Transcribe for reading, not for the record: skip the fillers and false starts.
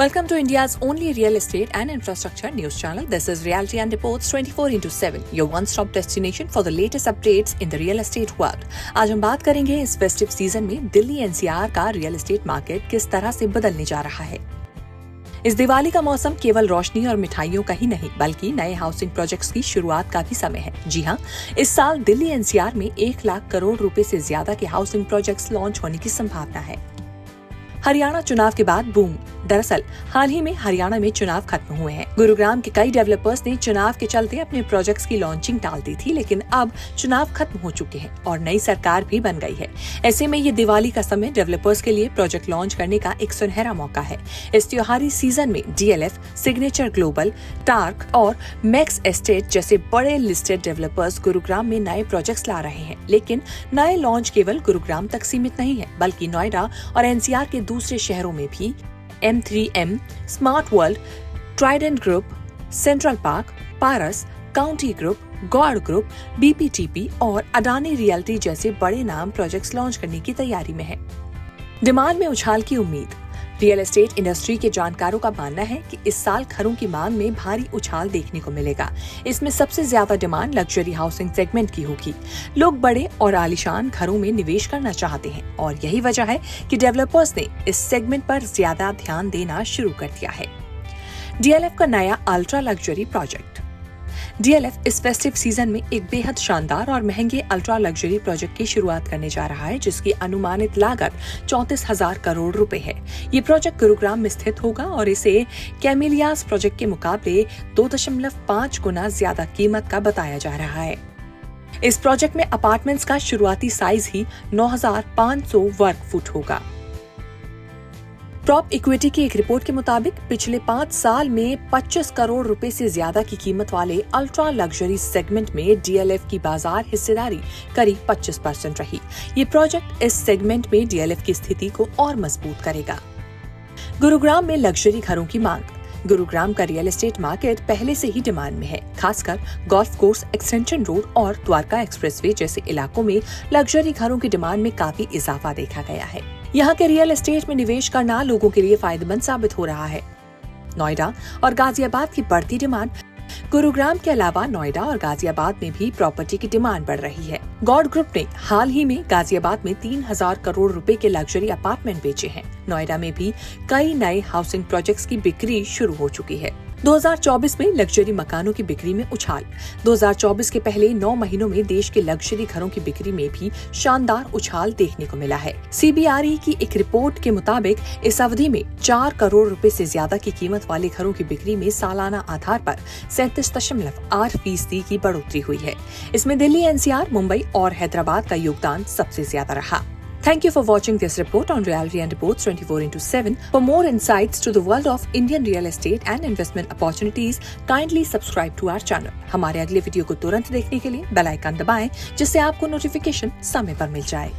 Welcome to India's only real estate and infrastructure news channel. This is Realty and Reports 24/7, your one-stop destination for the latest updates in the real estate world. आज हम बात करेंगे इस festive season में Delhi NCR का real estate market किस तरह से बदलने जा रहा है। इस दिवाली का मौसम केवल रोशनी और मिठाइयों का ही नहीं बल्कि नए हाउसिंग प्रोजेक्ट्स की शुरुआत का भी समय है। जी हां, इस साल दिल्ली एनसीआर में 1 लाख करोड़ रुपए से ज्यादा के हाउसिंग प्रोजेक्ट्स लॉन्च होने की संभावना है। हरियाणा चुनाव के बाद बूम। दरअसल हाल ही में हरियाणा में चुनाव खत्म हुए हैं। गुरुग्राम के कई डेवलपर्स ने चुनाव के चलते अपने प्रोजेक्ट्स की लॉन्चिंग टाल दी थी, लेकिन अब चुनाव खत्म हो चुके हैं और नई सरकार भी बन गई है। ऐसे में ये दिवाली का समय डेवलपर्स के लिए प्रोजेक्ट लॉन्च करने का एक सुनहरा मौका है। इस त्योहारी सीजन में DLF, सिग्नेचर ग्लोबल, टार्क और मैक्स एस्टेट जैसे बड़े लिस्टेड डेवलपर्स गुरुग्राम में नए प्रोजेक्ट्स ला रहे हैं। लेकिन नए लॉन्च केवल गुरुग्राम तक सीमित नहीं है, बल्कि नोएडा और NCR के दूसरे शहरों में भी M3M, smart world, trident group, central park, Paras, county group, Gaur group, BPTP और अडानी रियल्टी जैसे बड़े नाम प्रोजेक्ट्स लॉन्च करने की तैयारी में है। डिमांड में उछाल की उम्मीद। रियल एस्टेट इंडस्ट्री के जानकारों का मानना है कि इस साल घरों की मांग में भारी उछाल देखने को मिलेगा। इसमें सबसे ज्यादा डिमांड लग्जरी हाउसिंग सेगमेंट की होगी। लोग बड़े और आलीशान घरों में निवेश करना चाहते हैं और यही वजह है कि डेवलपर्स ने इस सेगमेंट पर ज्यादा ध्यान देना शुरू कर दिया है। DLF का नया अल्ट्रा लग्जरी प्रोजेक्ट। DLF इस फेस्टिव सीजन में एक बेहद शानदार और महंगे अल्ट्रा लग्जरी प्रोजेक्ट की शुरुआत करने जा रहा है, जिसकी अनुमानित लागत 34,000 करोड़ रुपए है। ये प्रोजेक्ट गुरुग्राम में स्थित होगा और इसे कैमिलियास प्रोजेक्ट के मुकाबले 2.5 गुना ज्यादा कीमत का बताया जा रहा है। इस प्रोजेक्ट में अपार्टमेंट्स का शुरुआती साइज ही 9,500 वर्ग फुट होगा। प्रॉप इक्विटी की एक रिपोर्ट के मुताबिक पिछले 5 साल में 25 करोड़ रुपए से ज्यादा की कीमत वाले अल्ट्रा लग्जरी सेगमेंट में DLF की बाजार हिस्सेदारी करीब 25% रही। ये प्रोजेक्ट इस सेगमेंट में DLF की स्थिति को और मजबूत करेगा। गुरुग्राम में लग्जरी घरों की मांग। गुरुग्राम का रियल एस्टेट मार्केट पहले से ही डिमांड में है। खासकर गोल्फ कोर्स, एक्सटेंशन रोड और द्वारका एक्सप्रेसवे जैसे इलाकों में लग्जरी घरों की डिमांड में काफी इजाफा देखा गया है। यहाँ के रियल एस्टेट में निवेश करना लोगों के लिए फायदेमंद साबित हो रहा है। नोएडा और गाजियाबाद की बढ़ती डिमांड। गुरुग्राम के अलावा नोएडा और गाजियाबाद में भी प्रॉपर्टी की डिमांड बढ़ रही है। गौड़ ग्रुप ने हाल ही में गाजियाबाद में 3,000 करोड़ रुपए के लग्जरी अपार्टमेंट बेचे हैं। नोएडा में भी कई नए हाउसिंग प्रोजेक्ट्स की बिक्री शुरू हो चुकी है। 2024 में लग्जरी मकानों की बिक्री में उछाल। 2024 के पहले 9 महीनों में देश के लग्जरी घरों की बिक्री में भी शानदार उछाल देखने को मिला है। CBRE की एक रिपोर्ट के मुताबिक इस अवधि में 4 करोड़ रुपए से ज्यादा की कीमत वाले घरों की बिक्री में सालाना आधार पर 37.8% की बढ़ोतरी हुई है। इसमें दिल्ली, NCR, मुंबई और हैदराबाद का योगदान सबसे ज्यादा रहा। Thank you for watching this report on Realty and Reports 24/7. For more insights to the world of Indian real estate and investment opportunities, kindly subscribe to our channel. हमारे अगले वीडियो को तुरंत देखने के लिए बेल आइकन दबाएं, जिससे आपको नोटिफिकेशन समय पर मिल जाए।